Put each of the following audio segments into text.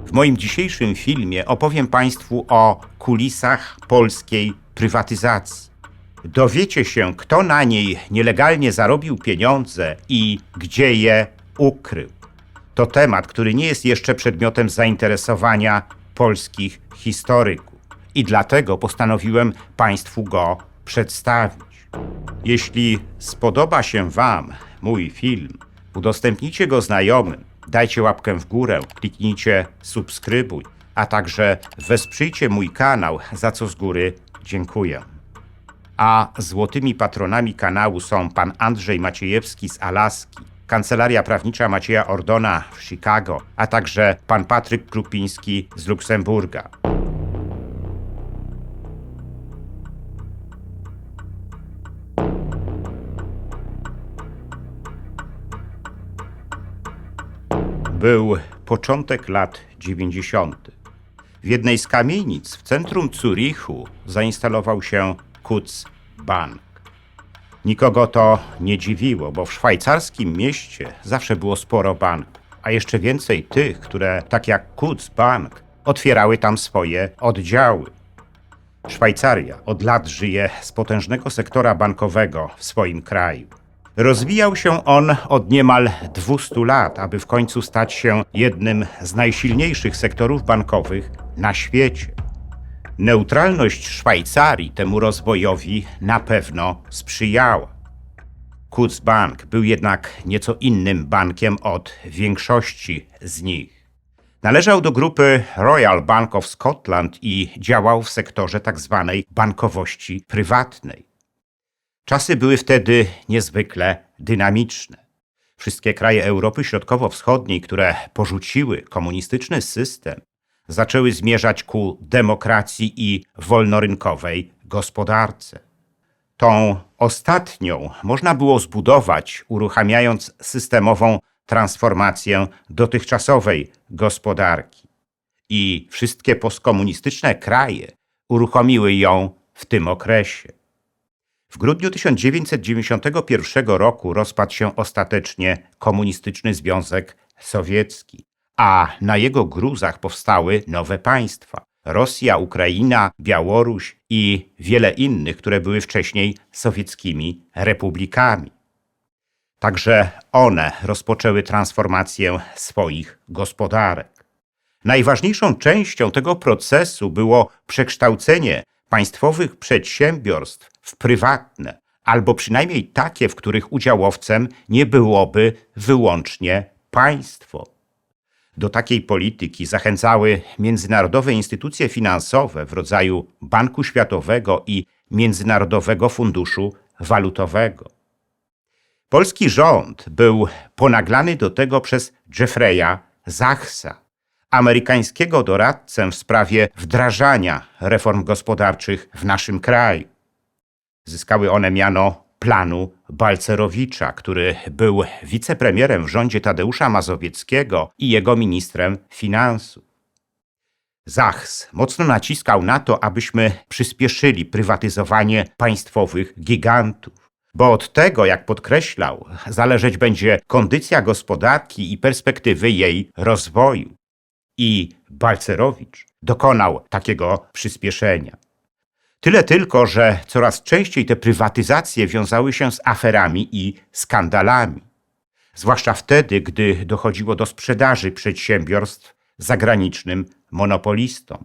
W moim dzisiejszym filmie opowiem Państwu o kulisach polskiej prywatyzacji. Dowiecie się, kto na niej nielegalnie zarobił pieniądze i gdzie je ukrył. To temat, który nie jest jeszcze przedmiotem zainteresowania polskich historyków i dlatego postanowiłem Państwu go przedstawić. Jeśli spodoba się Wam mój film, udostępnijcie go znajomym, dajcie łapkę w górę, kliknijcie subskrybuj, a także wesprzyjcie mój kanał, za co z góry dziękuję. A złotymi patronami kanału są pan Andrzej Maciejewski z Alaski, Kancelaria Prawnicza Macieja Ordona w Chicago, a także pan Patryk Krupiński z Luksemburga. Był początek lat 90. W jednej z kamienic w centrum Zurichu zainstalował się Quds Bank. Nikogo to nie dziwiło, bo w szwajcarskim mieście zawsze było sporo banków, a jeszcze więcej tych, które, tak jak Quds Bank, otwierały tam swoje oddziały. Szwajcaria od lat żyje z potężnego sektora bankowego w swoim kraju. Rozwijał się on od niemal 200 lat, aby w końcu stać się jednym z najsilniejszych sektorów bankowych na świecie. Neutralność Szwajcarii temu rozwojowi na pewno sprzyjała. Quds Bank był jednak nieco innym bankiem od większości z nich. Należał do grupy Royal Bank of Scotland i działał w sektorze tzw. bankowości prywatnej. Czasy były wtedy niezwykle dynamiczne. Wszystkie kraje Europy Środkowo-Wschodniej, które porzuciły komunistyczny system, zaczęły zmierzać ku demokracji i wolnorynkowej gospodarce. Tą ostatnią można było zbudować, uruchamiając systemową transformację dotychczasowej gospodarki. I wszystkie postkomunistyczne kraje uruchomiły ją w tym okresie. W grudniu 1991 roku rozpadł się ostatecznie komunistyczny Związek Sowiecki, a na jego gruzach powstały nowe państwa: Rosja, Ukraina, Białoruś i wiele innych, które były wcześniej sowieckimi republikami. Także one rozpoczęły transformację swoich gospodarek. Najważniejszą częścią tego procesu było przekształcenie państwowych przedsiębiorstw w prywatne, albo przynajmniej takie, w których udziałowcem nie byłoby wyłącznie państwo. Do takiej polityki zachęcały międzynarodowe instytucje finansowe w rodzaju Banku Światowego i Międzynarodowego Funduszu Walutowego. Polski rząd był ponaglany do tego przez Jeffrey'a Sachsa, amerykańskiego doradcę w sprawie wdrażania reform gospodarczych w naszym kraju. Zyskały one miano planu Balcerowicza, który był wicepremierem w rządzie Tadeusza Mazowieckiego i jego ministrem finansów. Sachs mocno naciskał na to, abyśmy przyspieszyli prywatyzowanie państwowych gigantów, bo od tego, jak podkreślał, zależeć będzie kondycja gospodarki i perspektywy jej rozwoju. I Balcerowicz dokonał takiego przyspieszenia. Tyle tylko, że coraz częściej te prywatyzacje wiązały się z aferami i skandalami. Zwłaszcza wtedy, gdy dochodziło do sprzedaży przedsiębiorstw zagranicznym monopolistom.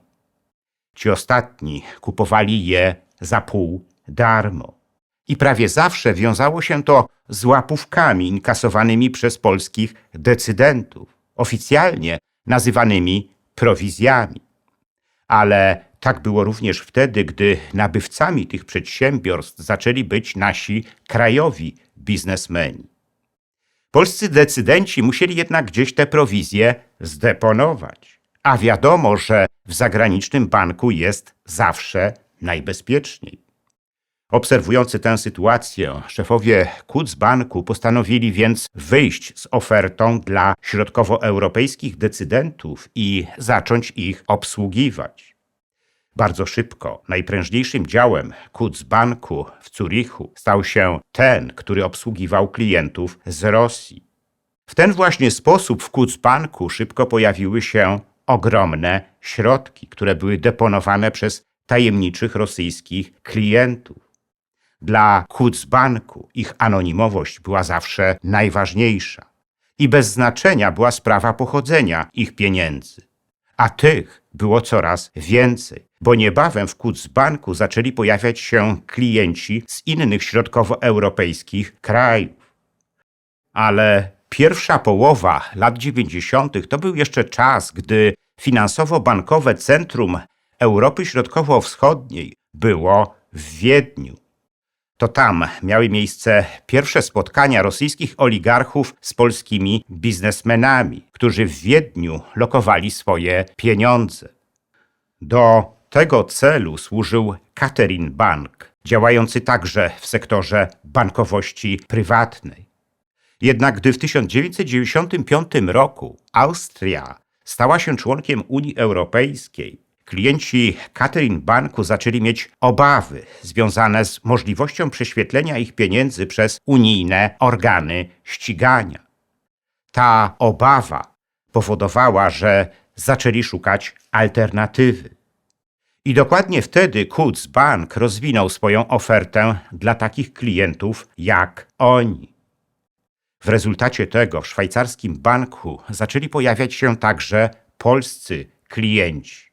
Ci ostatni kupowali je za pół darmo. I prawie zawsze wiązało się to z łapówkami inkasowanymi przez polskich decydentów, oficjalnie nazywanymi prowizjami. Ale tak było również wtedy, gdy nabywcami tych przedsiębiorstw zaczęli być nasi krajowi biznesmeni. Polscy decydenci musieli jednak gdzieś te prowizje zdeponować, a wiadomo, że w zagranicznym banku jest zawsze najbezpieczniej. Obserwujący tę sytuację, szefowie Quds Banku postanowili więc wyjść z ofertą dla środkowoeuropejskich decydentów i zacząć ich obsługiwać. Bardzo szybko najprężniejszym działem Quds Banku w Zurichu stał się ten, który obsługiwał klientów z Rosji. W ten właśnie sposób w Quds Banku szybko pojawiły się ogromne środki, które były deponowane przez tajemniczych rosyjskich klientów. Dla Quds Banku ich anonimowość była zawsze najważniejsza i bez znaczenia była sprawa pochodzenia ich pieniędzy. A tych było coraz więcej, bo niebawem w Quds Banku zaczęli pojawiać się klienci z innych środkowoeuropejskich krajów. Ale pierwsza połowa lat 90. to był jeszcze czas, gdy finansowo-bankowe centrum Europy Środkowo-Wschodniej było w Wiedniu. To tam miały miejsce pierwsze spotkania rosyjskich oligarchów z polskimi biznesmenami, którzy w Wiedniu lokowali swoje pieniądze. Do tego celu służył Catering Bank, działający także w sektorze bankowości prywatnej. Jednak gdy w 1995 roku Austria stała się członkiem Unii Europejskiej, klienci Catering Banku zaczęli mieć obawy związane z możliwością prześwietlenia ich pieniędzy przez unijne organy ścigania. Ta obawa powodowała, że zaczęli szukać alternatywy. I dokładnie wtedy Quds Bank rozwinął swoją ofertę dla takich klientów jak oni. W rezultacie tego w szwajcarskim banku zaczęli pojawiać się także polscy klienci.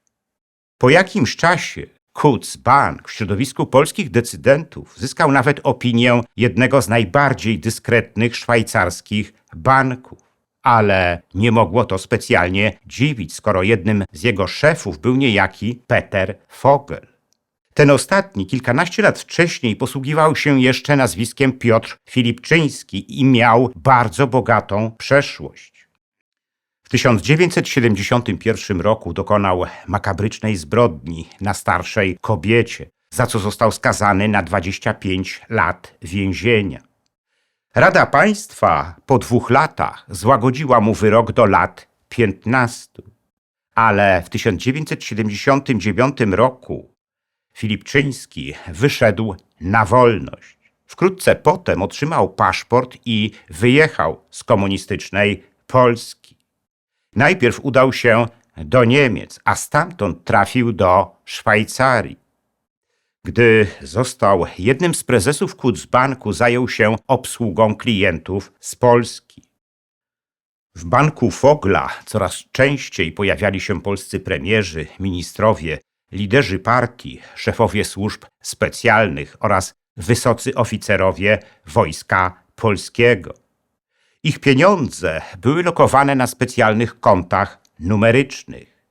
Po jakimś czasie Quds Bank w środowisku polskich decydentów zyskał nawet opinię jednego z najbardziej dyskretnych szwajcarskich banków. Ale nie mogło to specjalnie dziwić, skoro jednym z jego szefów był niejaki Peter Vogel. Ten ostatni kilkanaście lat wcześniej posługiwał się jeszcze nazwiskiem Piotr Filipczyński i miał bardzo bogatą przeszłość. W 1971 roku dokonał makabrycznej zbrodni na starszej kobiecie, za co został skazany na 25 lat więzienia. Rada Państwa po 2 latach złagodziła mu wyrok do lat 15, ale w 1979 roku Filipczyński wyszedł na wolność. Wkrótce potem otrzymał paszport i wyjechał z komunistycznej Polski. Najpierw udał się do Niemiec, a stamtąd trafił do Szwajcarii. Gdy został jednym z prezesów Quds Banku, zajął się obsługą klientów z Polski. W banku Vogla coraz częściej pojawiali się polscy premierzy, ministrowie, liderzy partii, szefowie służb specjalnych oraz wysocy oficerowie Wojska Polskiego. Ich pieniądze były lokowane na specjalnych kontach numerycznych.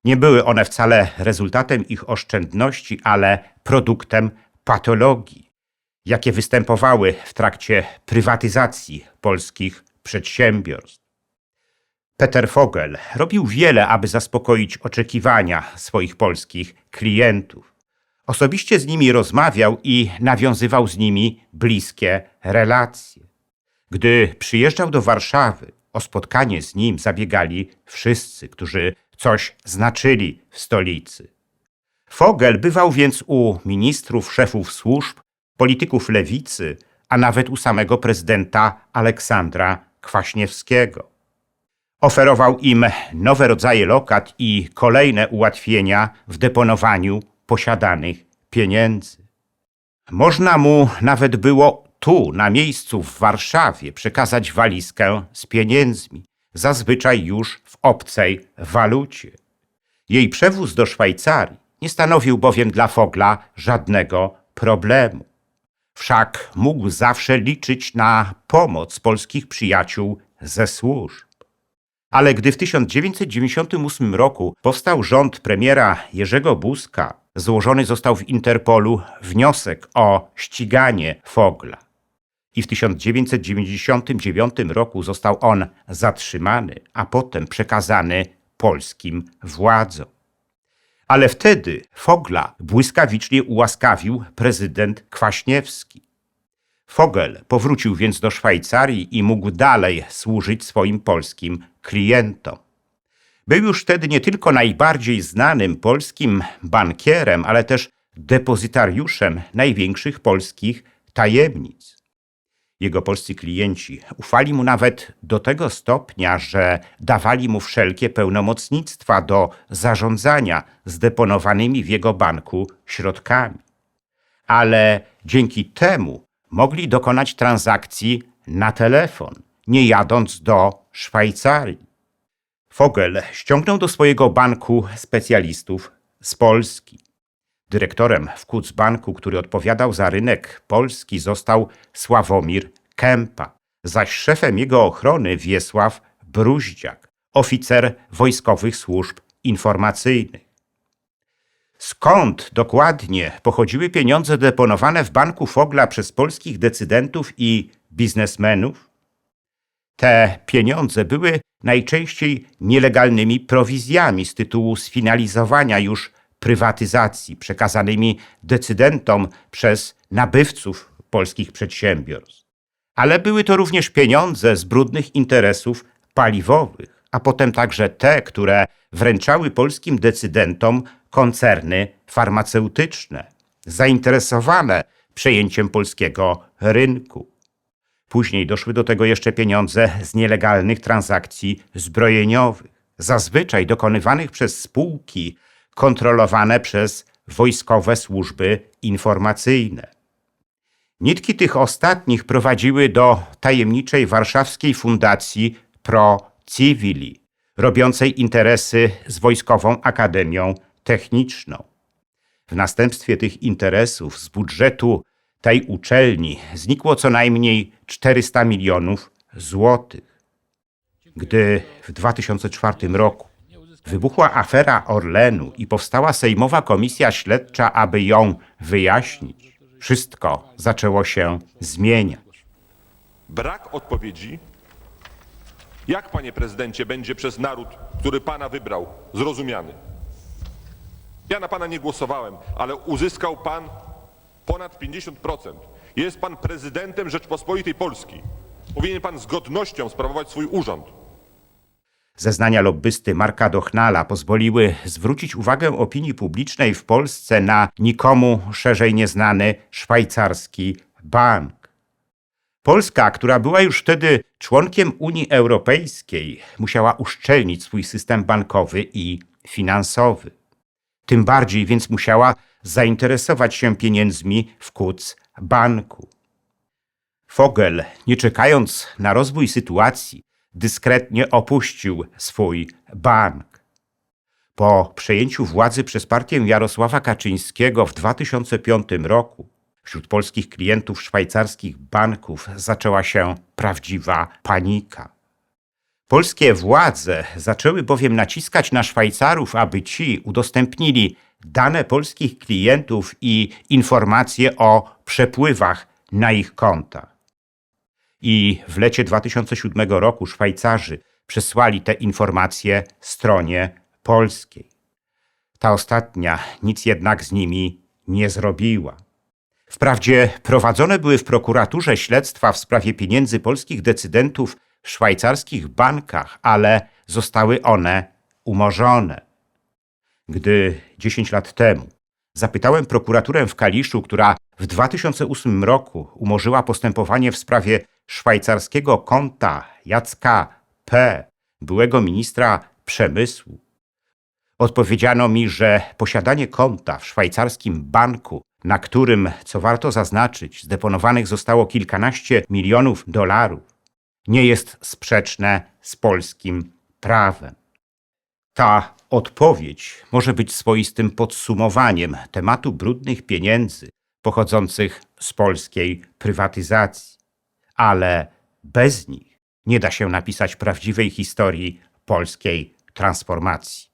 Nie były one wcale rezultatem ich oszczędności, ale produktem patologii, jakie występowały w trakcie prywatyzacji polskich przedsiębiorstw. Peter Vogel robił wiele, aby zaspokoić oczekiwania swoich polskich klientów. Osobiście z nimi rozmawiał i nawiązywał z nimi bliskie relacje. Gdy przyjeżdżał do Warszawy, o spotkanie z nim zabiegali wszyscy, którzy coś znaczyli w stolicy. Vogel bywał więc u ministrów, szefów służb, polityków lewicy, a nawet u samego prezydenta Aleksandra Kwaśniewskiego. Oferował im nowe rodzaje lokat i kolejne ułatwienia w deponowaniu posiadanych pieniędzy. Można mu nawet było tu, na miejscu w Warszawie, przekazać walizkę z pieniędzmi, zazwyczaj już w obcej walucie. Jej przewóz do Szwajcarii nie stanowił bowiem dla Vogla żadnego problemu. Wszak mógł zawsze liczyć na pomoc polskich przyjaciół ze służb. Ale gdy w 1998 roku powstał rząd premiera Jerzego Buzka, złożony został w Interpolu wniosek o ściganie Vogla. I w 1999 roku został on zatrzymany, a potem przekazany polskim władzom. Ale wtedy Vogla błyskawicznie ułaskawił prezydent Kwaśniewski. Vogel powrócił więc do Szwajcarii i mógł dalej służyć swoim polskim klientom. Był już wtedy nie tylko najbardziej znanym polskim bankierem, ale też depozytariuszem największych polskich tajemnic. Jego polscy klienci ufali mu nawet do tego stopnia, że dawali mu wszelkie pełnomocnictwa do zarządzania zdeponowanymi w jego banku środkami. Ale dzięki temu mogli dokonać transakcji na telefon, nie jadąc do Szwajcarii. Vogel ściągnął do swojego banku specjalistów z Polski. Dyrektorem w Coutts Banku, który odpowiadał za rynek polski, został Sławomir Kępa, zaś szefem jego ochrony Wiesław Bruździak, oficer wojskowych służb informacyjnych. Skąd dokładnie pochodziły pieniądze deponowane w banku Vogla przez polskich decydentów i biznesmenów? Te pieniądze były najczęściej nielegalnymi prowizjami z tytułu sfinalizowania już prywatyzacji przekazanymi decydentom przez nabywców polskich przedsiębiorstw. Ale były to również pieniądze z brudnych interesów paliwowych, a potem także te, które wręczały polskim decydentom koncerny farmaceutyczne, zainteresowane przejęciem polskiego rynku. Później doszły do tego jeszcze pieniądze z nielegalnych transakcji zbrojeniowych, zazwyczaj dokonywanych przez spółki kontrolowane przez wojskowe służby informacyjne. Nitki tych ostatnich prowadziły do tajemniczej warszawskiej fundacji Pro Civili, robiącej interesy z Wojskową Akademią Techniczną. W następstwie tych interesów z budżetu tej uczelni znikło co najmniej 400 milionów złotych. Gdy w 2004 roku wybuchła afera Orlenu i powstała Sejmowa Komisja Śledcza, aby ją wyjaśnić, wszystko zaczęło się zmieniać. Brak odpowiedzi, jak, panie prezydencie, będzie przez naród, który pana wybrał, zrozumiany. Ja na pana nie głosowałem, ale uzyskał pan ponad 50%. Jest pan prezydentem Rzeczpospolitej Polskiej. Powinien pan z godnością sprawować swój urząd. Zeznania lobbysty Marka Dochnala pozwoliły zwrócić uwagę opinii publicznej w Polsce na nikomu szerzej nieznany szwajcarski bank. Polska, która była już wtedy członkiem Unii Europejskiej, musiała uszczelnić swój system bankowy i finansowy. Tym bardziej więc musiała zainteresować się pieniędzmi w Coutts Banku. Vogel, nie czekając na rozwój sytuacji, dyskretnie opuścił swój bank. Po przejęciu władzy przez partię Jarosława Kaczyńskiego w 2005 roku wśród polskich klientów szwajcarskich banków zaczęła się prawdziwa panika. Polskie władze zaczęły bowiem naciskać na Szwajcarów, aby ci udostępnili dane polskich klientów i informacje o przepływach na ich konta. I w lecie 2007 roku Szwajcarzy przesłali te informacje stronie polskiej. Ta ostatnia nic jednak z nimi nie zrobiła. Wprawdzie prowadzone były w prokuraturze śledztwa w sprawie pieniędzy polskich decydentów w szwajcarskich bankach, ale zostały one umorzone. Gdy 10 lat temu zapytałem prokuraturę w Kaliszu, która w 2008 roku umorzyła postępowanie w sprawie szwajcarskiego konta Jacka P., byłego ministra przemysłu, odpowiedziano mi, że posiadanie konta w szwajcarskim banku, na którym, co warto zaznaczyć, zdeponowanych zostało kilkanaście milionów dolarów, nie jest sprzeczne z polskim prawem. Ta odpowiedź może być swoistym podsumowaniem tematu brudnych pieniędzy pochodzących z polskiej prywatyzacji, ale bez nich nie da się napisać prawdziwej historii polskiej transformacji.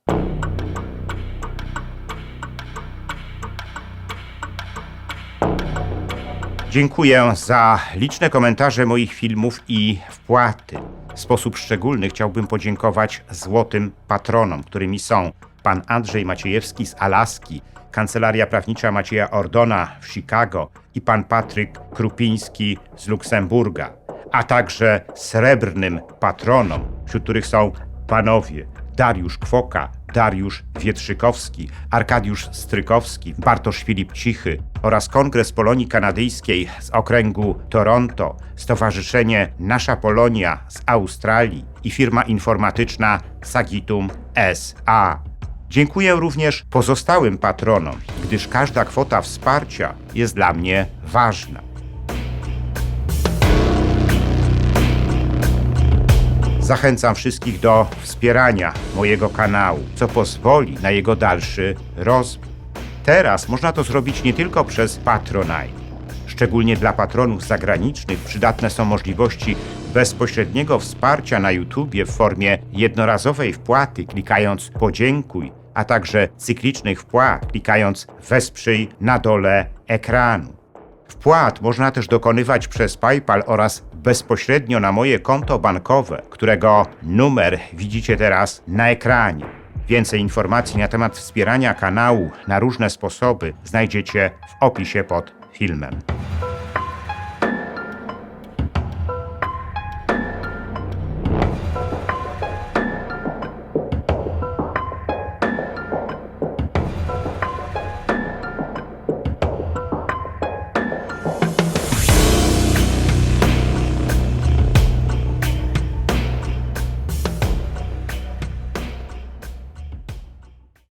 Dziękuję za liczne komentarze moich filmów i wpłaty. W sposób szczególny chciałbym podziękować złotym patronom, którymi są pan Andrzej Maciejewski z Alaski, Kancelaria Prawnicza Macieja Ordona w Chicago i pan Patryk Krupiński z Luksemburga, a także srebrnym patronom, wśród których są panowie Dariusz Kwoka, Dariusz Wietrzykowski, Arkadiusz Strykowski, Bartosz Filip Cichy oraz Kongres Polonii Kanadyjskiej z okręgu Toronto, Stowarzyszenie Nasza Polonia z Australii i firma informatyczna Sagitum S.A. Dziękuję również pozostałym patronom, gdyż każda kwota wsparcia jest dla mnie ważna. Zachęcam wszystkich do wspierania mojego kanału, co pozwoli na jego dalszy rozwój. Teraz można to zrobić nie tylko przez Patronite. Szczególnie dla patronów zagranicznych przydatne są możliwości bezpośredniego wsparcia na YouTubie w formie jednorazowej wpłaty, klikając podziękuj, a także cyklicznych wpłat, klikając wesprzyj na dole ekranu. Wpłat można też dokonywać przez PayPal oraz bezpośrednio na moje konto bankowe, którego numer widzicie teraz na ekranie. Więcej informacji na temat wspierania kanału na różne sposoby znajdziecie w opisie pod filmem.